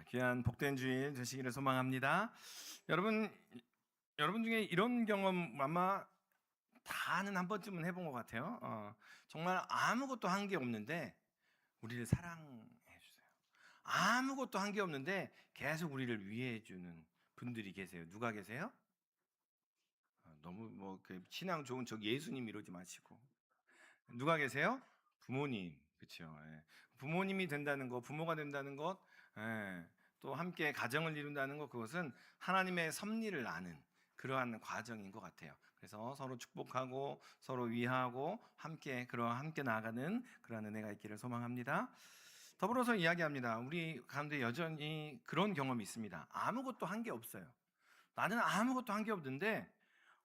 귀한 복된 주일 되시기를 소망합니다. 여러분, 여러분 중에 이런 경험 아마 다는 한 번쯤은 해본 것 같아요. 정말 아무것도 한 게 없는데 우리를 사랑해 주세요. 아무것도 한 게 없는데 계속 우리를 위해 주는 분들이 계세요. 누가 계세요? 너무 신앙 좋은 저 예수님 이러지 마시고 누가 계세요? 부모님. 그렇죠. 부모님이 된다는 것, 부모가 된다는 것, 예. 또 함께 가정을 이룬다는 것, 그것은 하나님의 섭리를 아는 그러한 과정인 것 같아요. 그래서 서로 축복하고 서로 위하고 함께 나아가는 그러한 은혜가 있기를 소망합니다. 더불어서 이야기합니다. 우리 가운데 여전히 그런 경험이 있습니다. 아무것도 한 게 없어요. 나는 아무것도 한 게 없는데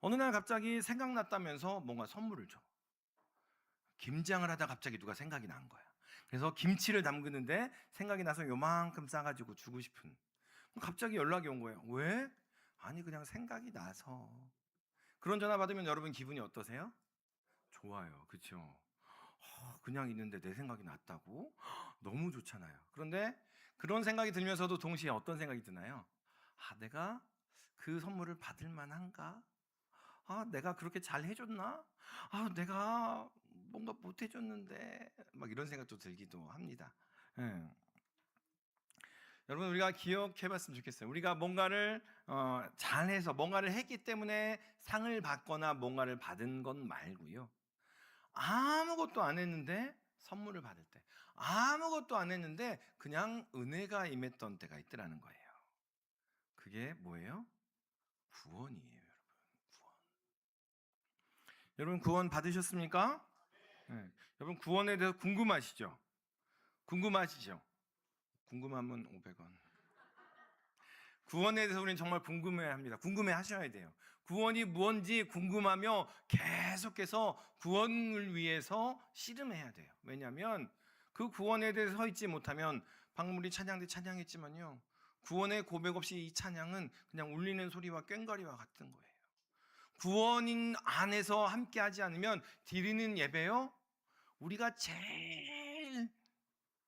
어느 날 갑자기 생각났다면서 뭔가 선물을 줘. 김장을 하다 갑자기 누가 생각이 난 거야. 그래서 김치를 담그는데 생각이 나서 요만큼 싸가지고 주고 싶은. 갑자기 연락이 온 거예요. 왜? 아니 그냥 생각이 나서. 그런 전화 받으면 여러분 기분이 어떠세요? 좋아요. 그렇죠? 그냥 있는데 내 생각이 났다고? 너무 좋잖아요. 그런데 그런 생각이 들면서도 동시에 어떤 생각이 드나요? 내가 그 선물을 받을 만한가? 내가 그렇게 잘 해줬나? 내가 뭔가 못 해줬는데 막 이런 생각도 들기도 합니다. 예. 여러분 우리가 기억해봤으면 좋겠어요. 우리가 뭔가를 잘해서 뭔가를 했기 때문에 상을 받거나 뭔가를 받은 건 말고요. 아무것도 안 했는데 선물을 받을 때, 아무것도 안 했는데 그냥 은혜가 임했던 때가 있더라는 거예요. 그게 뭐예요? 구원이에요, 여러분. 구원. 여러분 구원 받으셨습니까? 네. 여러분 구원에 대해서 궁금하시죠? 궁금하시죠? 궁금하면 500원. 구원에 대해서 우리는 정말 궁금해합니다. 궁금해하셔야 돼요. 구원이 뭔지 궁금하며 계속해서 구원을 위해서 씨름해야 돼요. 왜냐하면 그 구원에 대해서 서 있지 못하면 방금 우리 찬양 때 찬양했지만요. 구원의 고백 없이 이 찬양은 그냥 울리는 소리와 꽹과리와 같은 거예요. 구원인 안에서 함께하지 않으면 드리는 예배요. 우리가 제일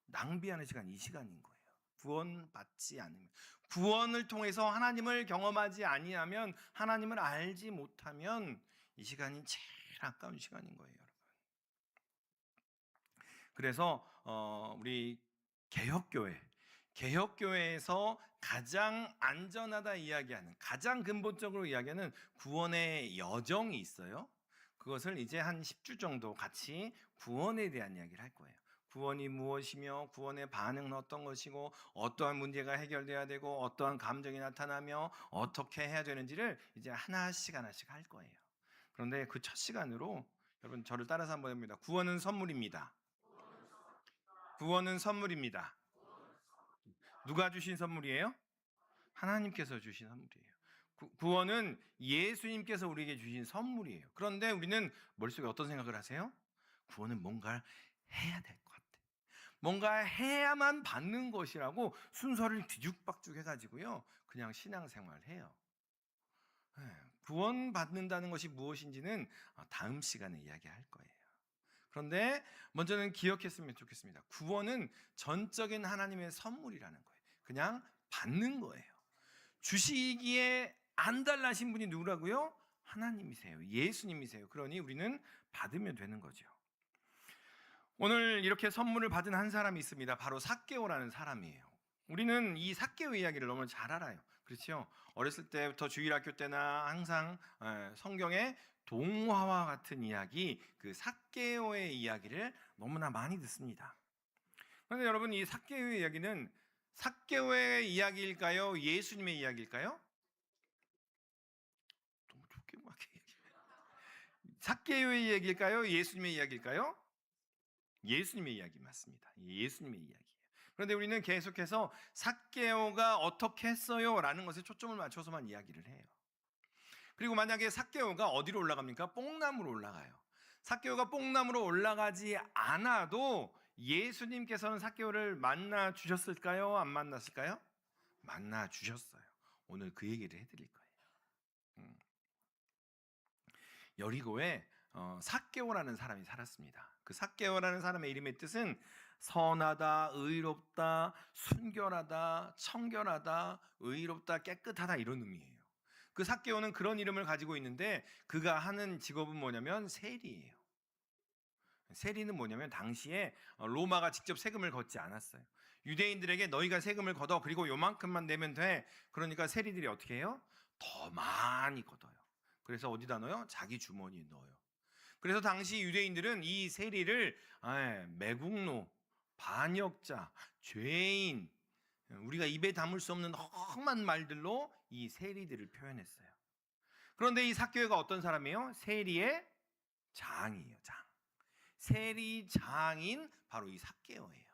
낭비하는 시간 이 시간인 거예요. 구원받지 않으면, 구원을 통해서 하나님을 경험하지 아니하면, 하나님을 알지 못하면 이 시간이 제일 아까운 시간인 거예요, 여러분. 그래서 우리 개혁교회에서 가장 안전하다 이야기하는, 가장 근본적으로 이야기하는 구원의 여정이 있어요. 그것을 이제 한 10주 정도 같이 구원에 대한 이야기를 할 거예요. 구원이 무엇이며 구원의 반응은 어떤 것이고 어떠한 문제가 해결돼야 되고 어떠한 감정이 나타나며 어떻게 해야 되는지를 이제 하나씩 할 거예요. 그런데 그 첫 시간으로 여러분 저를 따라서 한번 해봅니다. 구원은 선물입니다. 구원은 선물입니다. 누가 주신 선물이에요? 하나님께서 주신 선물이에요. 구원은 예수님께서 우리에게 주신 선물이에요. 그런데 우리는 머릿속에 어떤 생각을 하세요? 구원은 뭔가를 해야 될 것 같아. 뭔가 해야만 받는 것이라고 순서를 뒤죽박죽 해가지고요. 그냥 신앙생활 해요. 구원 받는다는 것이 무엇인지는 다음 시간에 이야기할 거예요. 그런데 먼저는 기억했으면 좋겠습니다. 구원은 전적인 하나님의 선물이라는 거예요. 그냥 받는 거예요. 주시기에 안달나신 분이 누구라고요? 하나님이세요. 예수님이세요. 그러니 우리는 받으면 되는 거죠. 오늘 이렇게 선물을 받은 한 사람이 있습니다. 바로 삭개오라는 사람이에요. 우리는 이 삭개오 이야기를 너무 잘 알아요. 그렇죠? 어렸을 때부터 주일학교 때나 항상 성경의 동화와 같은 이야기, 그 삭개오의 이야기를 너무나 많이 듣습니다. 그런데 여러분 이 삭개오의 이야기는 삭개오의 이야기일까요? 예수님의 이야기일까요? 너무 조그맣게 얘기해요. 삭개오의 이야기일까요? 예수님의 이야기일까요? 예수님의 이야기 맞습니다. 예수님의 이야기예요. 그런데 우리는 계속해서 삭개오가 어떻게 했어요? 라는 것에 초점을 맞춰서만 이야기를 해요. 그리고 만약에 삭개오가 어디로 올라갑니까? 뽕나무로 올라가요. 삭개오가 뽕나무로 올라가지 않아도 예수님께서는 삭개오를 만나 주셨을까요? 안 만났을까요? 만나 주셨어요. 오늘 그 얘기를 해드릴 거예요. 여리고에 삭개오라는 사람이 살았습니다. 그 삭개오라는 사람의 이름의 뜻은 선하다, 의롭다, 순결하다, 청결하다, 의롭다, 깨끗하다 이런 의미예요. 그 삭개오는 그런 이름을 가지고 있는데 그가 하는 직업은 뭐냐면 세리예요. 세리는 뭐냐면 당시에 로마가 직접 세금을 걷지 않았어요. 유대인들에게 너희가 세금을 걷어 그리고 요만큼만 내면 돼. 그러니까 세리들이 어떻게 해요? 더 많이 걷어요. 그래서 어디다 넣어요? 자기 주머니에 넣어요. 그래서 당시 유대인들은 이 세리를 매국노, 반역자, 죄인, 우리가 입에 담을 수 없는 험한 말들로 이 세리들을 표현했어요. 그런데 이 삭개오가 어떤 사람이에요? 세리의 장이에요. 장. 세리 장인 바로 이 삭개오예요.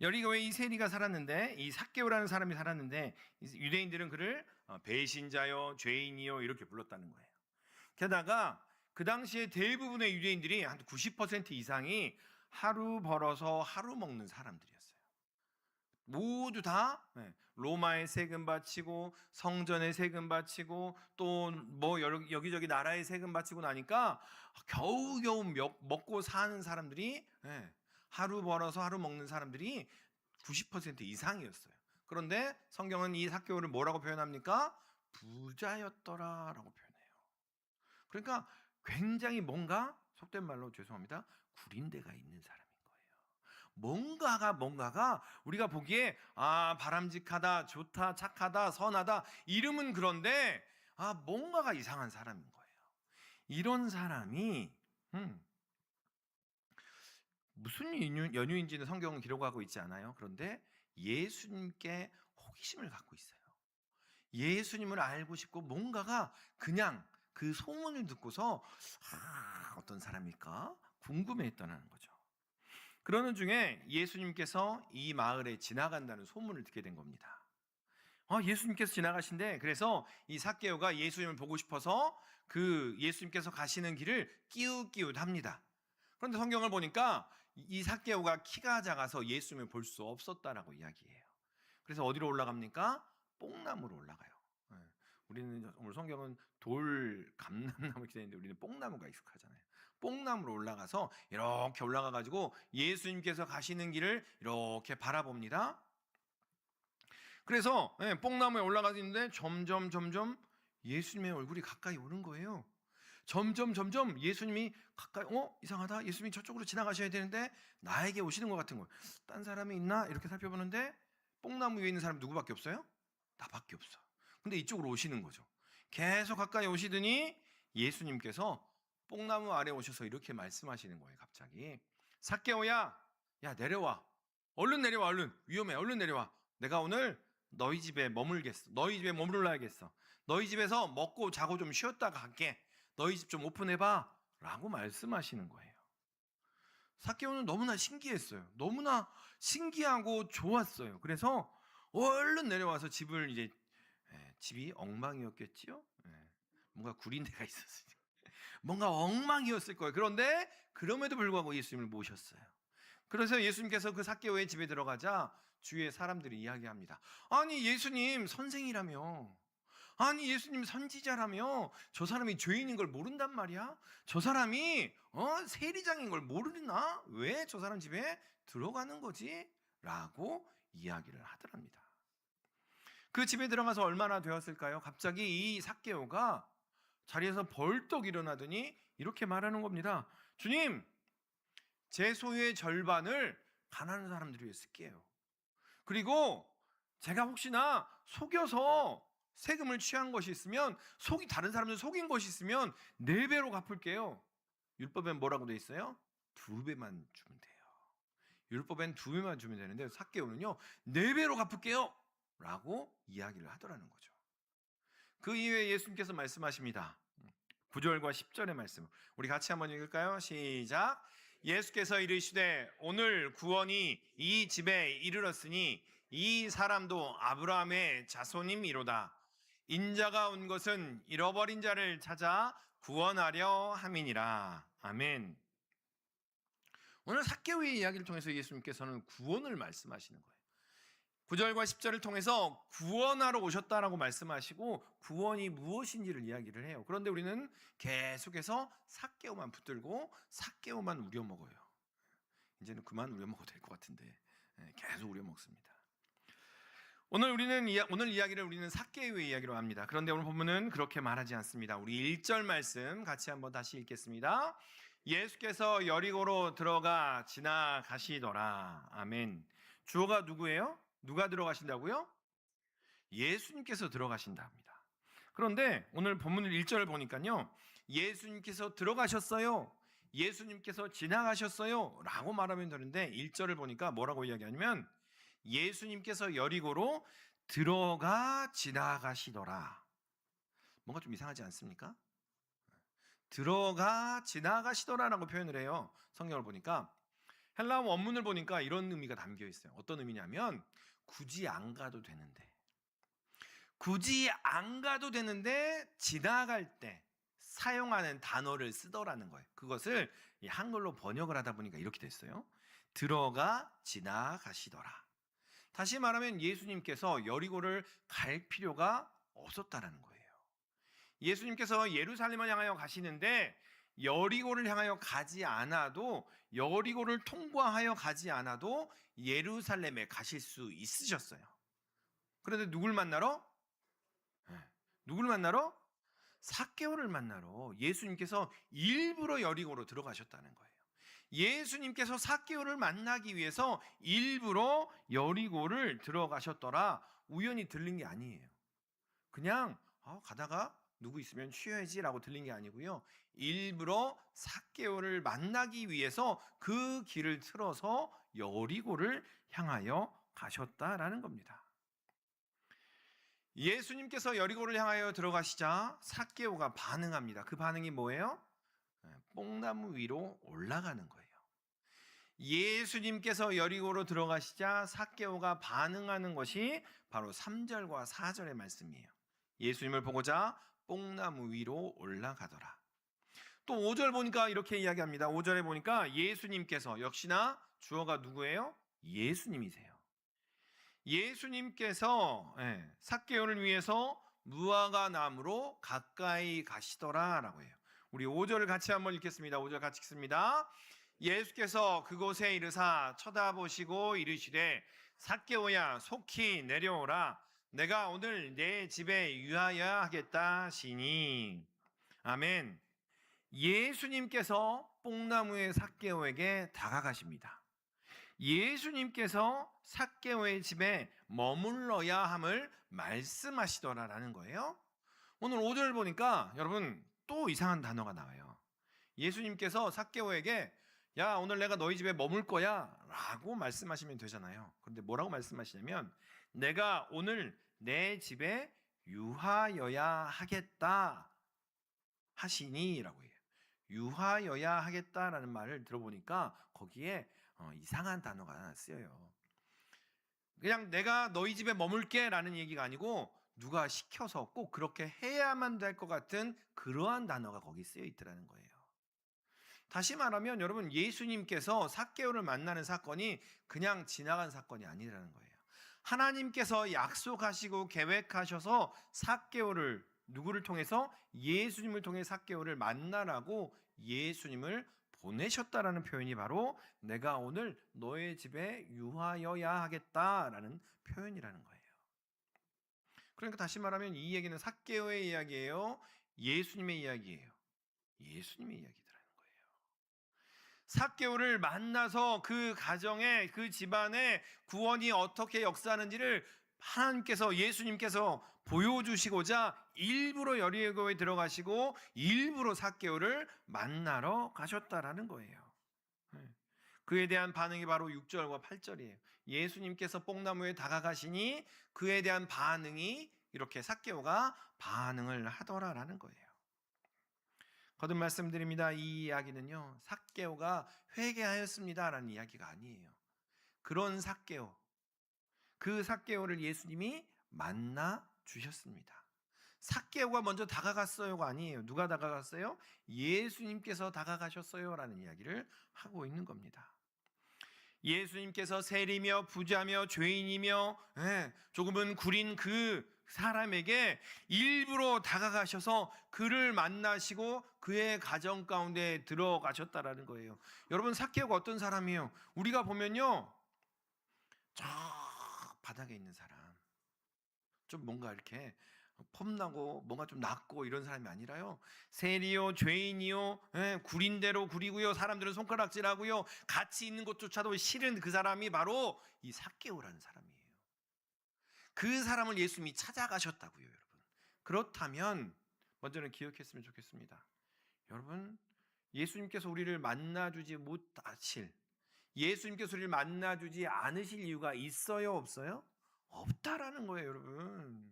여리고에 이 세리가 살았는데 이 삭개오라는 사람이 살았는데 유대인들은 그를 배신자요, 죄인이요 이렇게 불렀다는 거예요. 게다가 그 당시에 대부분의 유대인들이 한 90% 이상이 하루 벌어서 하루 먹는 사람들이었어요. 모두 다 로마에 세금 바치고 성전에 세금 바치고 또 뭐 여기저기 나라에 세금 바치고 나니까 겨우겨우 먹고 사는 사람들이 하루 벌어서 하루 먹는 사람들이 90% 이상이었어요. 그런데 성경은 이 삭개오를 뭐라고 표현합니까? 부자였더라라고 표현해요. 그러니까 굉장히 뭔가 속된 말로 죄송합니다. 구린데가 있는 사람인 거예요. 뭔가가 우리가 보기에 바람직하다, 좋다, 착하다, 선하다 이름은 그런데 뭔가가 이상한 사람인 거예요. 이런 사람이 무슨 연유인지는 성경은 기록하고 있지 않아요. 그런데 예수님께 호기심을 갖고 있어요. 예수님을 알고 싶고 뭔가가 그냥 그 소문을 듣고서 어떤 사람일까 궁금해했다는 거죠. 그러는 중에 예수님께서 이 마을에 지나간다는 소문을 듣게 된 겁니다. 예수님께서 지나가신대. 그래서 이 삭개오가 예수님을 보고 싶어서 그 예수님께서 가시는 길을 끼웃끼웃합니다. 그런데 성경을 보니까 이 삭개오가 키가 작아서 예수님을 볼 수 없었다라고 이야기해요. 그래서 어디로 올라갑니까? 뽕나무로 올라가요. 우리는 오늘 성경은 돌, 감람나무 이렇게 되는데 우리는 뽕나무가 익숙하잖아요. 뽕나무로 올라가서 이렇게 올라가 가지고 예수님께서 가시는 길을 이렇게 바라봅니다. 그래서 뽕나무에 올라가 있는데 점점 예수님의 얼굴이 가까이 오는 거예요. 점점 예수님이 가까이 이상하다. 예수님이 저쪽으로 지나가셔야 되는데 나에게 오시는 것 같은 거예요. 딴 사람이 있나? 이렇게 살펴보는데 뽕나무 위에 있는 사람 누구밖에 없어요? 나밖에 없어. 근데 이쪽으로 오시는 거죠. 계속 가까이 오시더니 예수님께서 뽕나무 아래 오셔서 이렇게 말씀하시는 거예요. 갑자기 삭개오야, 야 내려와. 얼른 내려와. 얼른 위험해. 얼른 내려와. 내가 오늘 너희 집에 머물겠어. 너희 집에 머물러야겠어. 너희 집에서 먹고 자고 좀 쉬었다가 갈게. 너희 집 좀 오픈해봐 라고 말씀하시는 거예요. 삭개오는 너무나 신기했어요. 너무나 신기하고 좋았어요. 그래서 얼른 내려와서 집을 이제 집이 엉망이었겠지요. 뭔가 구린 데가 있었으니까 뭔가 엉망이었을 거예요. 그런데 그럼에도 불구하고 예수님을 모셨어요. 그래서 예수님께서 그 삭개오의 집에 들어가자 주위의 사람들이 이야기합니다. 아니 예수님 선생이라며, 아니 예수님 선지자라며 저 사람이 죄인인 걸 모른단 말이야? 저 사람이 세리장인 걸 모르나? 왜 저 사람 집에 들어가는 거지? 라고 이야기를 하더랍니다. 그 집에 들어가서 얼마나 되었을까요? 갑자기 이 삭개오가 자리에서 벌떡 일어나더니 이렇게 말하는 겁니다. 주님, 제 소유의 절반을 가난한 사람들을 위해 쓸게요. 그리고 제가 혹시나 속여서 세금을 취한 것이 있으면 다른 사람들 속인 것이 있으면 4배로 갚을게요. 율법엔 뭐라고 돼 있어요? 2배만 주면 돼요. 율법엔 2배만 주면 되는데 삭개오는요 4배로 갚을게요 라고 이야기를 하더라는 거죠. 그 이후에 예수님께서 말씀하십니다. 9절과 10절의 말씀 우리 같이 한번 읽을까요? 시작. 예수께서 이르시되 오늘 구원이 이 집에 이르렀으니 이 사람도 아브라함의 자손임이로다. 인자가 온 것은 잃어버린 자를 찾아 구원하려 함이니라. 아멘. 오늘 삭개오의 이야기를 통해서 예수님께서는 구원을 말씀하시는 거예요. 9절과 10절을 통해서 구원하러 오셨다라고 말씀하시고 구원이 무엇인지를 이야기를 해요. 그런데 우리는 계속해서 삭개오만 붙들고 삭개오만 우려먹어요. 이제는 그만 우려 먹어도 될 것 같은데 계속 우려 먹습니다. 오늘 이야기를 우리는 삭개오의 이야기로 합니다. 그런데 오늘 본문은 그렇게 말하지 않습니다. 우리 1절 말씀 같이 한번 다시 읽겠습니다. 예수께서 여리고로 들어가 지나가시더라. 아멘. 주어가 누구예요? 누가 들어가신다고요? 예수님께서 들어가신다 합니다. 그런데 오늘 본문 1절을 보니까요, 예수님께서 들어가셨어요, 예수님께서 지나가셨어요 라고 말하면 되는데 1절을 보니까 뭐라고 이야기하냐면 예수님께서 여리고로 들어가 지나가시더라. 뭔가 좀 이상하지 않습니까? 들어가 지나가시더라라고 표현을 해요. 성경을 보니까 헬라어 원문을 보니까 이런 의미가 담겨 있어요. 어떤 의미냐면 굳이 안 가도 되는데, 굳이 안 가도 되는데 지나갈 때 사용하는 단어를 쓰더라는 거예요. 그것을 한글로 번역을 하다 보니까 이렇게 됐어요. 들어가 지나가시더라. 다시 말하면 예수님께서 여리고를 갈 필요가 없었다라는 거예요. 예수님께서 예루살렘을 향하여 가시는데 여리고를 향하여 가지 않아도, 여리고를 통과하여 가지 않아도 예루살렘에 가실 수 있으셨어요. 그런데 누굴 만나러? 누굴 만나러? 삭개오를 만나러 예수님께서 일부러 여리고로 들어가셨다는 거예요. 예수님께서 삭개오를 만나기 위해서 일부러 여리고를 들어가셨더라. 우연히 들린 게 아니에요. 그냥 가다가 누구 있으면 쉬어야지라고 들린 게 아니고요. 일부러 삭개오를 만나기 위해서 그 길을 틀어서 여리고를 향하여 가셨다라는 겁니다. 예수님께서 여리고를 향하여 들어가시자 삭개오가 반응합니다. 그 반응이 뭐예요? 뽕나무 위로 올라가는 거예요. 예수님께서 여리고로 들어가시자 삭개오가 반응하는 것이 바로 3절과 4절의 말씀이에요. 예수님을 보고자 뽕나무 위로 올라가더라. 또 5절 보니까 이렇게 이야기합니다. 5절에 보니까 예수님께서, 역시나 주어가 누구예요? 예수님이세요. 예수님께서 삭개오를 위해서 무화과 나무로 가까이 가시더라라고 해요. 우리 5절을 같이 한번 읽겠습니다. 5절 같이 읽습니다. 예수께서 그곳에 이르사 쳐다보시고 이르시되 삭개오야 속히 내려오라. 내가 오늘 내 집에 유하여 하겠다 하시니. 아멘. 예수님께서 뽕나무의 삭개오에게 다가가십니다. 예수님께서 삭개오의 집에 머물러야 함을 말씀하시더라라는 거예요. 오늘 5절을 보니까 여러분 또 이상한 단어가 나와요. 예수님께서 삭개오에게 야, 오늘 내가 너희 집에 머물 거야 라고 말씀하시면 되잖아요. 그런데 뭐라고 말씀하시냐면 내가 오늘 내 집에 유하여야 하겠다 하시니 라고 해요. 유하여야 하겠다라는 말을 들어보니까 거기에 이상한 단어가 하나 쓰여요. 그냥 내가 너희 집에 머물게 라는 얘기가 아니고 누가 시켜서 꼭 그렇게 해야만 될 것 같은 그러한 단어가 거기 쓰여 있더라는 거예요. 다시 말하면 여러분, 예수님께서 삭개오를 만나는 사건이 그냥 지나간 사건이 아니라는 거예요. 하나님께서 약속하시고 계획하셔서 삭개오를, 누구를 통해서? 예수님을 통해 삭개오를 만나라고 예수님을 보내셨다라는 표현이 바로 내가 오늘 너의 집에 유하여야 하겠다라는 표현이라는 거예요. 그러니까 다시 말하면 이 얘기는 삭개오의 이야기예요? 예수님의 이야기예요? 예수님의 이야기더라는 거예요. 삭개오를 만나서 그 가정에, 그 집안에 구원이 어떻게 역사하는지를 하나님께서, 예수님께서 보여주시고자 일부러 여리고에 들어가시고 일부러 삭개오를 만나러 가셨다라는 거예요. 그에 대한 반응이 바로 6절과 8절이에요. 예수님께서 뽕나무에 다가가시니 그에 대한 반응이 이렇게 삭개오가 반응을 하더라라는 거예요. 거듭 말씀드립니다. 이 이야기는요, 삭개오가 회개하였습니다라는 이야기가 아니에요. 그런 삭개오, 그 삭개오를 예수님이 만나 주셨습니다. 삭개오가 먼저 다가갔어요가 아니에요. 누가 다가갔어요? 예수님께서 다가가셨어요라는 이야기를 하고 있는 겁니다. 예수님께서 세리며 부자며 죄인이며 조금은 구린 그 사람에게 일부러 다가가셔서 그를 만나시고 그의 가정 가운데 들어가셨다라는 거예요. 여러분, 삭개오가 어떤 사람이에요? 우리가 보면요, 저 바닥에 있는 사람, 좀 뭔가 이렇게 폼나고 뭔가 좀 낮고 이런 사람이 아니라요, 세리요, 죄인이요, 구린대로 구리고요, 사람들은 손가락질하고요, 같이 있는 것조차도 싫은 그 사람이 바로 이 삭개오라는 사람이에요. 그 사람을 예수님이 찾아가셨다고요, 여러분. 그렇다면 먼저는 기억했으면 좋겠습니다. 여러분, 예수님께서 우리를 만나주지 못하실, 예수님께서 우리를 만나주지 않으실 이유가 있어요, 없어요? 없다라는 거예요, 여러분.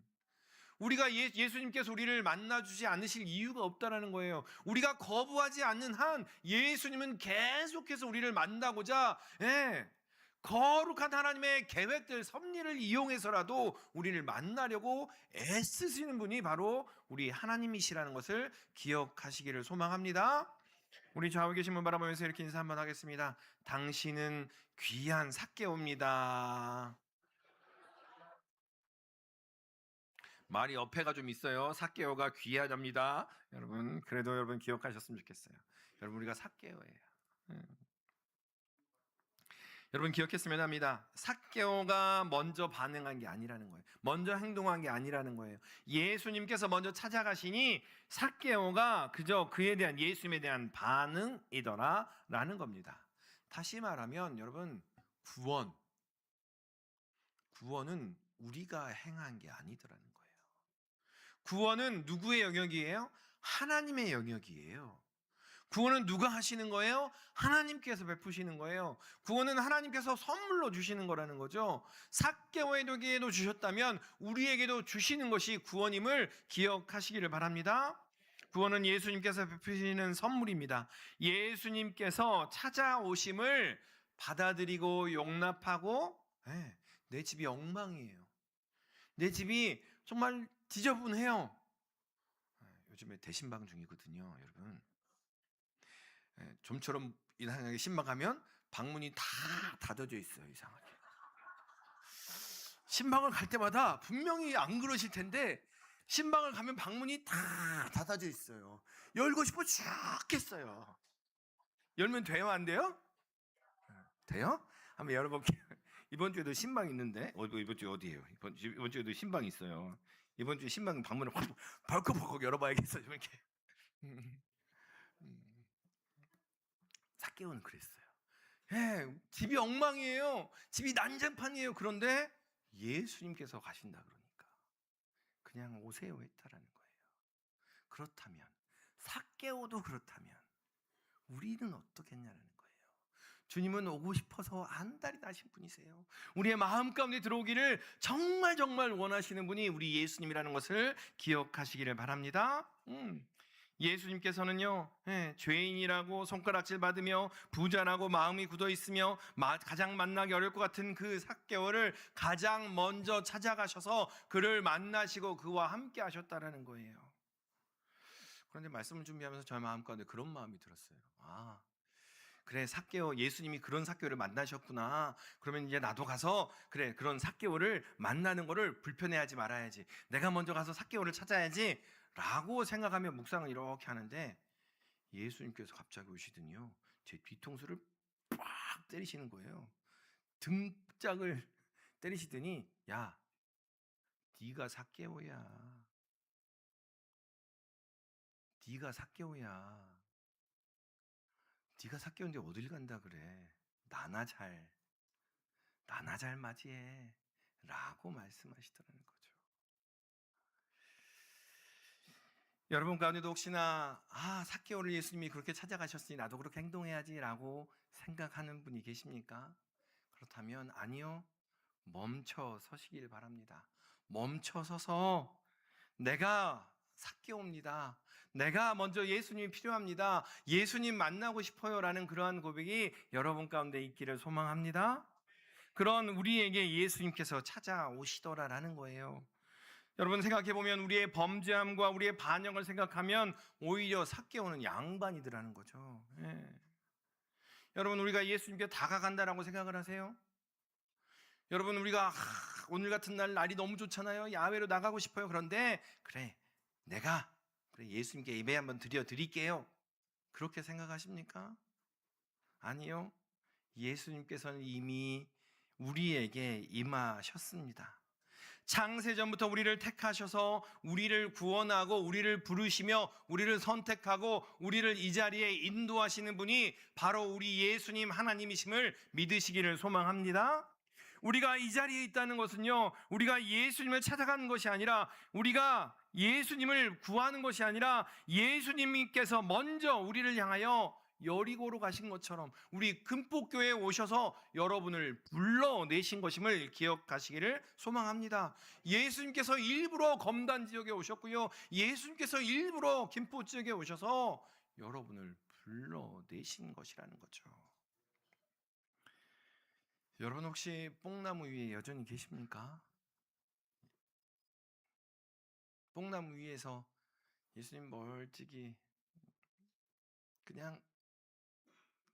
우리가 예수님께서 우리를 만나주지 않으실 이유가 없다라는 거예요. 우리가 거부하지 않는 한 예수님은 계속해서 우리를 만나고자, 거룩한 하나님의 계획들, 섭리를 이용해서라도 우리를 만나려고 애쓰시는 분이 바로 우리 하나님이시라는 것을 기억하시기를 소망합니다. 우리 좌우에 계신 분 바라보면서 이렇게 인사 한번 하겠습니다. 당신은 귀한 삭개오입니다. 말이 어폐가 좀 있어요. 삭개오가 귀하답니다. 여러분, 그래도 여러분 기억하셨으면 좋겠어요. 여러분, 우리가 삭개오예요. 여러분, 기억했으면 합니다. 삭개오가 먼저 반응한 게 아니라는 거예요. 먼저 행동한 게 아니라는 거예요. 예수님께서 먼저 찾아가시니 삭개오가 그저 그에 대한, 예수님에 대한 반응이더라라는 겁니다. 다시 말하면 여러분, 구원은 우리가 행한 게 아니더라는 거예요. 구원은 누구의 영역이에요? 하나님의 영역이에요. 구원은 누가 하시는 거예요? 하나님께서 베푸시는 거예요. 구원은 하나님께서 선물로 주시는 거라는 거죠. 삭개오에게도 주셨다면 우리에게도 주시는 것이 구원임을 기억하시기를 바랍니다. 구원은 예수님께서 베푸시는 선물입니다. 예수님께서 찾아오심을 받아들이고 용납하고, 내 집이 엉망이에요, 내 집이 정말 지저분해요. 요즘에 대신방 중이거든요, 여러분. 좀처럼 이상하게 신방하면 방문이 다 닫아져 있어요, 이상하게. 신방을 갈 때마다 분명히 안 그러실 텐데 신방을 가면 방문이 다 닫아져 있어요. 열고 싶어 죽겠어요. 열면 돼요, 안 돼요? 돼요? 한번 열어볼게요. 이번 주에도 신방 있는데, 이번 주 어디예요? 이번 주에도 신방 있어요. 이번 주에 신방 방문을 벌컥벌컥 열어봐야겠어요, 이렇게. 삭개오는 그랬어요. 집이 엉망이에요. 집이 난장판이에요. 그런데 예수님께서 가신다 그러니까 그냥 오세요 했다라는 거예요. 그렇다면, 삭개오도 그렇다면 우리는 어떻겠냐는 거예요. 주님은 오고 싶어서 안달이 나신 분이세요. 우리의 마음 가운데 들어오기를 정말 원하시는 분이 우리 예수님이라는 것을 기억하시기를 바랍니다. 예수님께서는요, 죄인이라고 손가락질 받으며 부자라고 마음이 굳어 있으며 가장 만나기 어려울 것 같은 그 삭개오를 가장 먼저 찾아가셔서 그를 만나시고 그와 함께 하셨다라는 거예요. 그런데 말씀을 준비하면서 저의 마음 가운데 그런 마음이 들었어요. 그래, 삭개오, 예수님이 그런 삭개오를 만나셨구나. 그러면 이제 나도 가서 그래, 그런 삭개오를 만나는 거를 불편해하지 말아야지. 내가 먼저 가서 삭개오를 찾아야지 라고 생각하며 묵상을 이렇게 하는데 예수님께서 갑자기 오시더니요, 제 뒤통수를 빡 때리시는 거예요. 등짝을 때리시더니, 야, 네가 삭개오야. 네가 삭개오야. 네가 삭개오인데 어딜 간다 그래. 나나 잘 맞이해 라고 말씀하시더라는 거죠. 여러분 가운데도 혹시나 삭개오를 예수님이 그렇게 찾아가셨으니 나도 그렇게 행동해야지 라고 생각하는 분이 계십니까? 그렇다면 아니요, 멈춰 서시길 바랍니다. 멈춰 서서 내가 삭개오입니다, 내가 먼저 예수님이 필요합니다, 예수님 만나고 싶어요 라는 그러한 고백이 여러분 가운데 있기를 소망합니다. 그런 우리에게 예수님께서 찾아오시더라라는 거예요. 여러분, 생각해보면 우리의 범죄함과 우리의 반역을 생각하면 오히려 삭개오는 양반이더라는 거죠. 여러분, 우리가 예수님께 다가간다라고 생각을 하세요? 여러분, 우리가 오늘 같은 날이 너무 좋잖아요. 야외로 나가고 싶어요. 그런데 그래, 예수님께 예배 한번 드릴게요. 그렇게 생각하십니까? 아니요. 예수님께서는 이미 우리에게 임하셨습니다. 창세전부터 우리를 택하셔서 우리를 구원하고 우리를 부르시며 우리를 선택하고 우리를 이 자리에 인도하시는 분이 바로 우리 예수님 하나님이심을 믿으시기를 소망합니다. 우리가 이 자리에 있다는 것은요, 우리가 예수님을 찾아가는 것이 아니라, 우리가 예수님을 구하는 것이 아니라 예수님께서 먼저 우리를 향하여 여리고로 가신 것처럼 우리 금폭교회에 오셔서 여러분을 불러내신 것임을 기억하시기를 소망합니다. 예수님께서 일부러 검단 지역에 오셨고요, 예수님께서 일부러 김포 지역에 오셔서 여러분을 불러내신 것이라는 거죠. 여러분 혹시 뽕나무 위에 여전히 계십니까? 뽕나무 위에서 예수님 멀찍이 그냥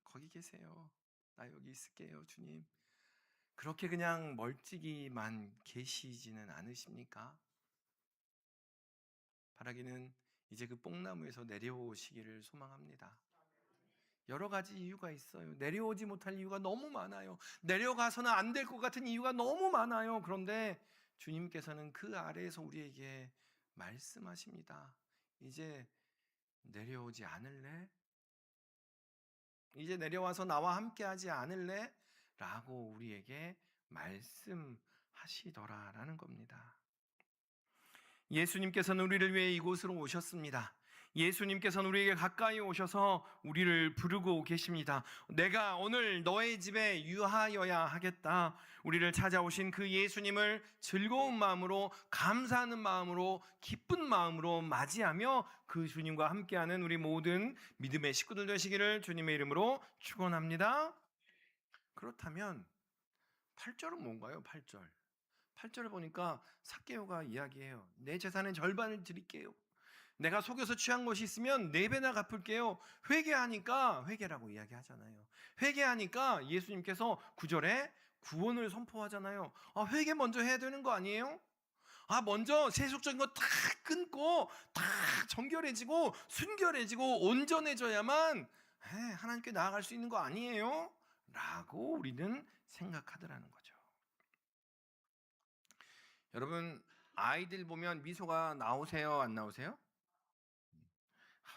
거기 계세요. 나 여기 있을게요, 주님. 그렇게 그냥 멀찍이만 계시지는 않으십니까? 바라기는 이제 그 뽕나무에서 내려오시기를 소망합니다. 여러 가지 이유가 있어요. 내려오지 못할 이유가 너무 많아요. 내려가서는 안 될 것 같은 이유가 너무 많아요. 그런데 주님께서는 그 아래에서 우리에게 말씀하십니다. 이제 내려오지 않을래? 이제 내려와서 나와 함께 하지 않을래? 라고 우리에게 말씀하시더라라는 겁니다. 예수님께서는 우리를 위해 이곳으로 오셨습니다. 예수님께서는 우리에게 가까이 오셔서 우리를 부르고 계십니다. 내가 오늘 너의 집에 유하여야 하겠다. 우리를 찾아오신 그 예수님을 즐거운 마음으로, 감사하는 마음으로, 기쁜 마음으로 맞이하며 그 주님과 함께하는 우리 모든 믿음의 식구들 되시기를 주님의 이름으로 축원합니다. 그렇다면 8절은 뭔가요? 8절을 보니까 삭개오가 이야기해요. 내 재산의 절반을 드릴게요. 내가 속여서 취한 것이 있으면 4배나 갚을게요. 회개하니까, 회개라고 이야기하잖아요. 회개하니까 예수님께서 9절에 구원을 선포하잖아요. 회개 먼저 해야 되는 거 아니에요? 먼저 세속적인 거 다 끊고 다 정결해지고 순결해지고 온전해져야만 하나님께 나아갈 수 있는 거 아니에요? 라고 우리는 생각하더라는 거죠. 여러분, 아이들 보면 미소가 나오세요, 안 나오세요?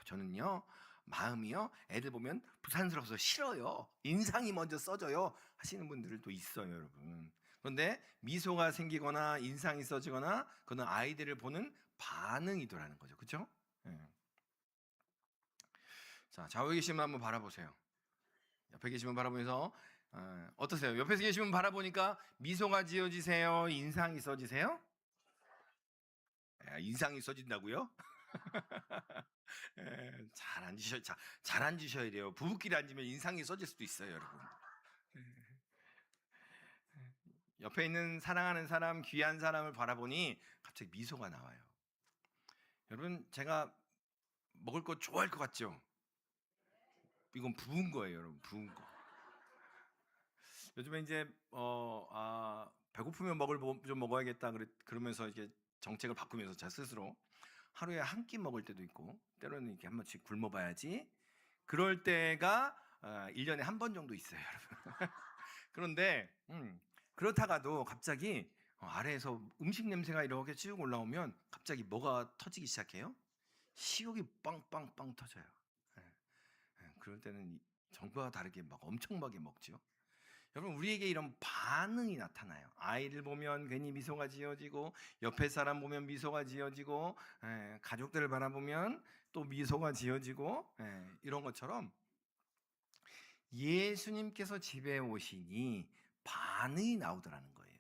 저는요, 마음이요, 애들 보면 부산스러워서 싫어요. 인상이 먼저 써져요. 하시는 분들도 있어요, 여러분. 그런데 미소가 생기거나 인상이 써지거나 그건 아이들을 보는 반응이더라는 거죠. 그렇죠? 네. 자, 좌우에 계신 분 한번 바라보세요. 옆에 계신 분 바라보면서 어떠세요? 옆에서 계신 분 바라보니까 미소가 지어지세요? 인상이 써지세요? 인상이 써진다고요? 잘 앉으셔야 돼요. 부부끼리 앉으면 인상이 써질 수도 있어요, 여러분. 옆에 있는 사랑하는 사람, 귀한 사람을 바라보니 갑자기 미소가 나와요. 여러분, 제가 먹을 거 좋아할 것 같죠? 이건 부은 거예요, 여러분. 부은 거. 요즘에 이제 배고프면 좀 먹어야겠다 그러면서 이렇게 정책을 바꾸면서 제 스스로 하루에 한 끼 먹을 때도 있고 때로는 이렇게 한 번씩 굶어봐야지 그럴 때가 1년에 한 번 정도 있어요, 여러분. 그런데 그렇다가도 갑자기 아래에서 음식 냄새가 이렇게 쭉 올라오면 갑자기 뭐가 터지기 시작해요? 식욕이 빵빵빵 터져요. 그럴 때는 전과 다르게 막 엄청나게 먹죠. 여러분, 우리에게 이런 반응이 나타나요. 아이를 보면 괜히 미소가 지어지고 옆에 사람 보면 미소가 지어지고 가족들을 바라보면 또 미소가 지어지고 이런 것처럼 예수님께서 집에 오시니 반응이 나오더라는 거예요.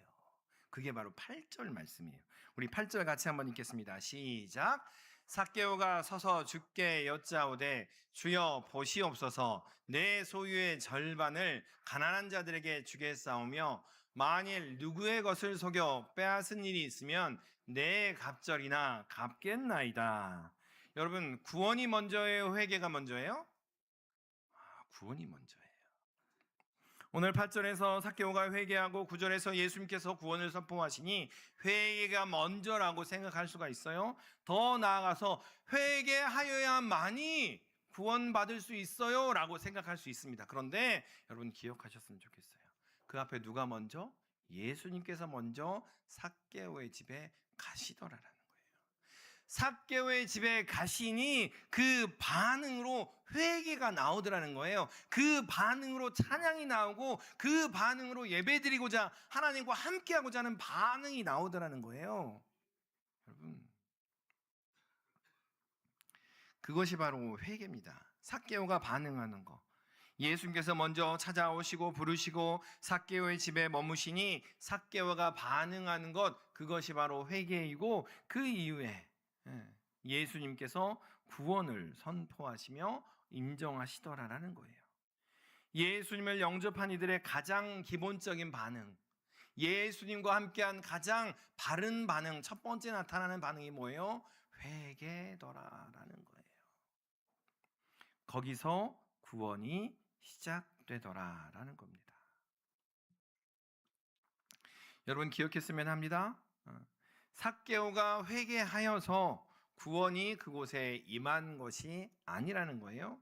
그게 바로 8절 말씀이에요. 우리 8절 같이 한번 읽겠습니다. 시작. 삭개오가 서서 주께 여짜오되 주여 보시옵소서 내 소유의 절반을 가난한 자들에게 주겠사오며 만일 누구의 것을 속여 빼앗은 일이 있으면 내 갑절이나 갚겠나이다. 여러분, 구원이 먼저예요? 회개가 먼저예요? 구원이 먼저예요. 오늘 8절에서 삭개오가 회개하고 9절에서 예수님께서 구원을 선포하시니 회개가 먼저라고 생각할 수가 있어요. 더 나아가서 회개하여야만이 구원받을 수 있어요 라고 생각할 수 있습니다. 그런데 여러분 기억하셨으면 좋겠어요. 그 앞에 누가 먼저? 예수님께서 먼저 삭개오의 집에 가시더라라는 거예요. 삭개오의 집에 가시니 그 반응으로 회개가 나오더라는 거예요. 그 반응으로 찬양이 나오고 그 반응으로 예배드리고자 하나님과 함께하고자 하는 반응이 나오더라는 거예요. 여러분, 그것이 바로 회개입니다. 삭개오가 반응하는 거. 예수님께서 먼저 찾아오시고 부르시고 삭개오의 집에 머무시니 삭개오가 반응하는 것, 그것이 바로 회개이고 그 이후에 예수님께서 구원을 선포하시며 인정하시더라라는 거예요. 예수님을 영접한 이들의 가장 기본적인 반응, 예수님과 함께한 가장 바른 반응, 첫 번째 나타나는 반응이 뭐예요? 회개더라라는 거예요. 거기서 구원이 시작되더라라는 겁니다. 여러분 기억했으면 합니다. 삭개오가 회개하여서 구원이 그곳에 임한 것이 아니라는 거예요.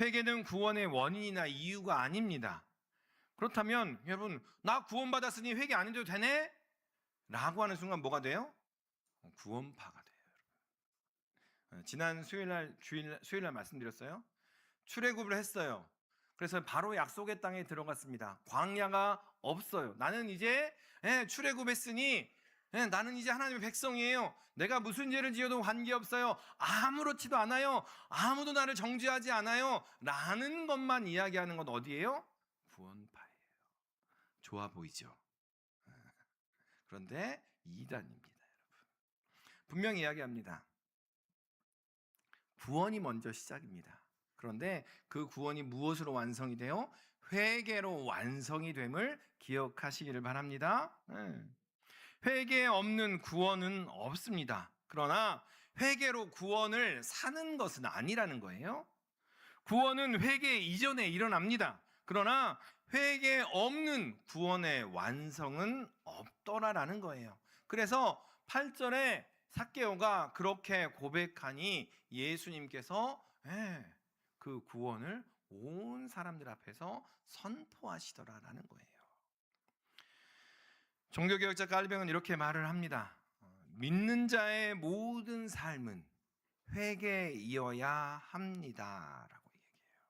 회개는 구원의 원인이나 이유가 아닙니다. 그렇다면 여러분, 나 구원받았으니 회개 안 해도 되네? 라고 하는 순간 뭐가 돼요? 구원파가 돼요. 지난 수요일날 말씀드렸어요. 출애굽을 했어요. 그래서 바로 약속의 땅에 들어갔습니다. 광야가 없어요. 나는 이제 출애굽했으니 나는 이제 하나님의 백성이에요. 내가 무슨 죄를 지어도 관계없어요. 아무렇지도 않아요. 아무도 나를 정죄하지 않아요. 라는 것만 이야기하는 건 어디예요? 구원파예요. 좋아 보이죠? 그런데 이단입니다, 여러분. 분명히 이야기합니다. 구원이 먼저 시작입니다. 그런데 그 구원이 무엇으로 완성이 돼요? 회개로 완성이 됨을 기억하시기를 바랍니다. 회개 없는 구원은 없습니다. 그러나 회개로 구원을 사는 것은 아니라는 거예요. 구원은 회개 이전에 일어납니다. 그러나 회개 없는 구원의 완성은 없더라라는 거예요. 그래서 8절에 삭개오가 그렇게 고백하니 예수님께서 그 구원을 온 사람들 앞에서 선포하시더라라는 거예요. 종교개혁자 깔뱅은 이렇게 말을 합니다. 믿는 자의 모든 삶은 회개이어야 합니다라고 얘기해요.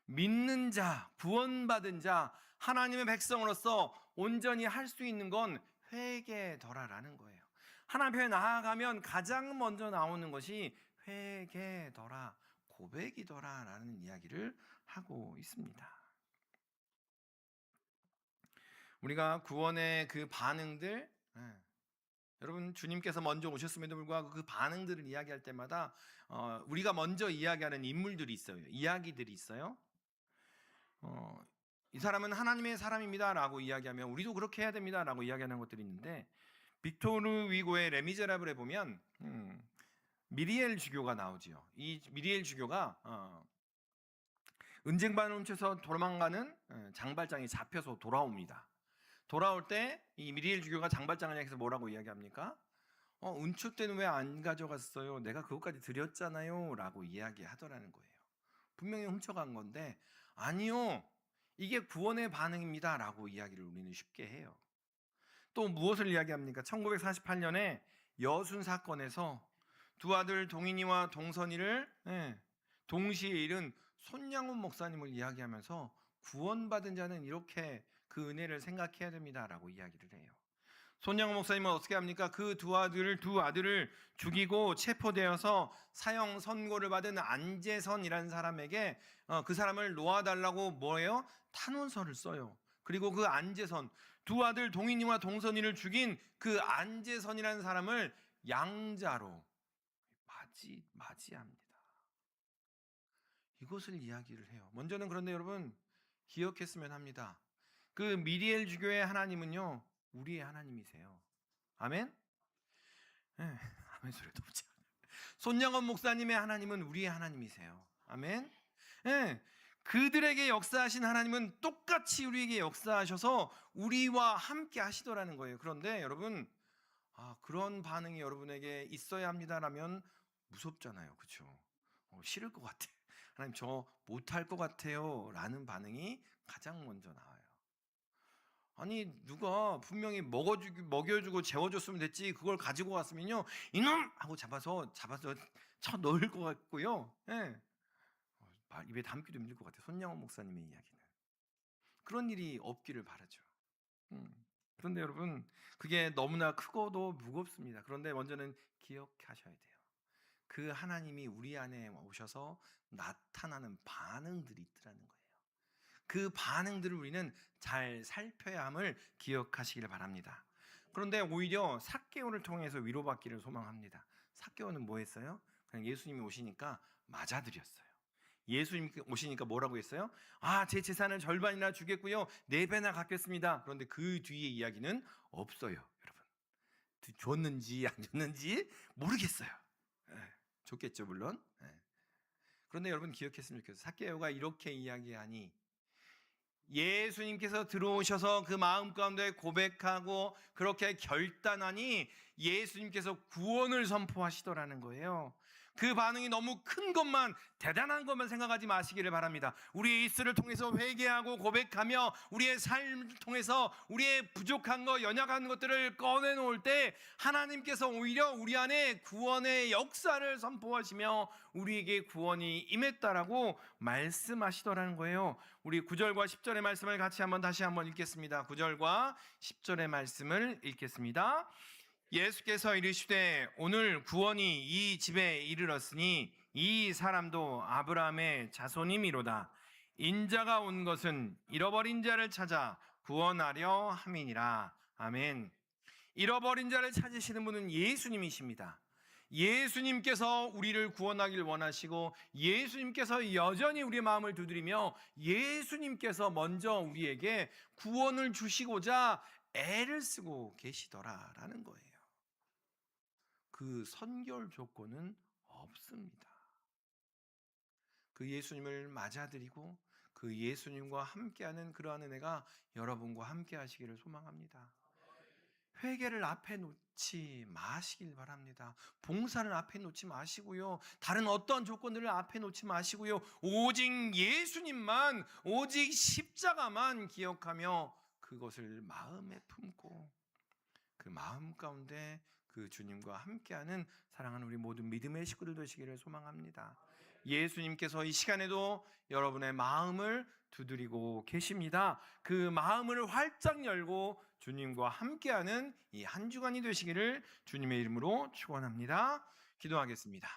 믿는 자, 구원받은 자, 하나님의 백성으로서 온전히 할 수 있는 건 회개더라라는 거예요. 하나님 앞에 나아가면 가장 먼저 나오는 것이 회개더라, 고백이더라라는 이야기를 하고 있습니다. 우리가 구원의 그 반응들, 여러분 주님께서 먼저 오셨음에도 불구하고 그 반응들을 이야기할 때마다 우리가 먼저 이야기하는 인물들이 있어요. 이야기들이 있어요. 이 사람은 하나님의 사람입니다라고 이야기하면 우리도 그렇게 해야 됩니다라고 이야기하는 것들이 있는데, 빅토르 위고의 레미제라블에 보면 미리엘 주교가 나오지요. 이 미리엘 주교가 은쟁반을 훔쳐서 도망가는 장발장이 잡혀서 돌아옵니다. 돌아올 때 이 미리엘 주교가 장발장을 향해서 뭐라고 이야기합니까? 은초 때는 왜 안 가져갔어요? 내가 그것까지 드렸잖아요 라고 이야기하더라는 거예요. 분명히 훔쳐간 건데 아니요, 이게 구원의 반응입니다 라고 이야기를 우리는 쉽게 해요. 또 무엇을 이야기합니까? 1948년에 여순 사건에서 두 아들 동인이와 동선이를 동시에 잃은 손양훈 목사님을 이야기하면서 구원받은 자는 이렇게 그 은혜를 생각해야 됩니다라고 이야기를 해요. 손양훈 목사님은 어떻게 합니까? 그 두 아들을 죽이고 체포되어서 사형 선고를 받은 안재선이라는 사람에게 그 사람을 놓아달라고 뭐예요? 탄원서를 써요. 그리고 그 안재선, 두 아들 동인이와 동선이를 죽인 그 안재선이라는 사람을 양자로 맞이합니다. 이것을 이야기를 해요. 먼저는 그런데 여러분 기억했으면 합니다. 그 미리엘 주교의 하나님은요, 우리의 하나님이세요. 아멘? 아멘 소리도 없지. 손양원 목사님의 하나님은 우리의 하나님이세요. 아멘? 그들에게 역사하신 하나님은 똑같이 우리에게 역사하셔서 우리와 함께 하시더라는 거예요. 그런데 여러분, 그런 반응이 여러분에게 있어야 합니다라면 무섭잖아요. 그렇죠? 싫을 것 같아. 하나님 저 못할 것 같아요 라는 반응이 가장 먼저 나와요. 아니 누가 분명히 먹여주고 재워줬으면 됐지 그걸 가지고 왔으면요 이놈! 하고 잡아서 쳐 넣을 것 같고요. 예. 입에 담기도 힘들 것 같아요. 손양원 목사님의 이야기는. 그런 일이 없기를 바라죠. 그런데 여러분 그게 너무나 크고도 무겁습니다. 그런데 먼저는 기억하셔야 돼요. 그 하나님이 우리 안에 오셔서 나타나는 반응들이 있더라는 거예요. 그 반응들을 우리는 잘 살펴야 함을 기억하시길 바랍니다. 그런데 오히려 삭개오를 통해서 위로받기를 소망합니다. 삭개오는 뭐 했어요? 그냥 예수님이 오시니까 맞아들였어요. 예수님 오시니까 뭐라고 했어요? 제 재산을 절반이나 주겠고요 4배나 갚겠습니다. 그런데 그 뒤에 이야기는 없어요. 여러분 줬는지 안 줬는지 모르겠어요. 줬겠죠 물론. 그런데 여러분 기억했으면 좋겠어요. 삭개오가 이렇게 이야기하니 예수님께서 들어오셔서 그 마음 가운데 고백하고 그렇게 결단하니 예수님께서 구원을 선포하시더라는 거예요. 그 반응이 너무 큰 것만 대단한 것만 생각하지 마시기를 바랍니다. 우리의 입술을 통해서 회개하고 고백하며 우리의 삶을 통해서 우리의 부족한 것 연약한 것들을 꺼내놓을 때 하나님께서 오히려 우리 안에 구원의 역사를 선포하시며 우리에게 구원이 임했다라고 말씀하시더라는 거예요. 우리 9절과 10절의 말씀을 같이 다시 한번 읽겠습니다. 9절과 10절의 말씀을 읽겠습니다. 예수께서 이르시되 오늘 구원이 이 집에 이르렀으니 이 사람도 아브라함의 자손이미로다. 인자가 온 것은 잃어버린 자를 찾아 구원하려 함이니라. 아멘. 잃어버린 자를 찾으시는 분은 예수님이십니다. 예수님께서 우리를 구원하길 원하시고 예수님께서 여전히 우리의 마음을 두드리며 예수님께서 먼저 우리에게 구원을 주시고자 애를 쓰고 계시더라라는 거예요. 그 선결 조건은 없습니다. 그 예수님을 맞아들이고 그 예수님과 함께하는 그러한 은혜가 여러분과 함께 하시기를 소망합니다. 회개를 앞에 놓지 마시길 바랍니다. 봉사를 앞에 놓지 마시고요. 다른 어떤 조건들을 앞에 놓지 마시고요. 오직 예수님만, 오직 십자가만 기억하며 그것을 마음에 품고 그 마음 가운데 그 주님과 함께하는 사랑하는 우리 모든 믿음의 식구들 되시기를 소망합니다. 예수님께서 이 시간에도 여러분의 마음을 두드리고 계십니다. 그 마음을 활짝 열고 주님과 함께하는 이 한 주간이 되시기를 주님의 이름으로 축원합니다. 기도하겠습니다.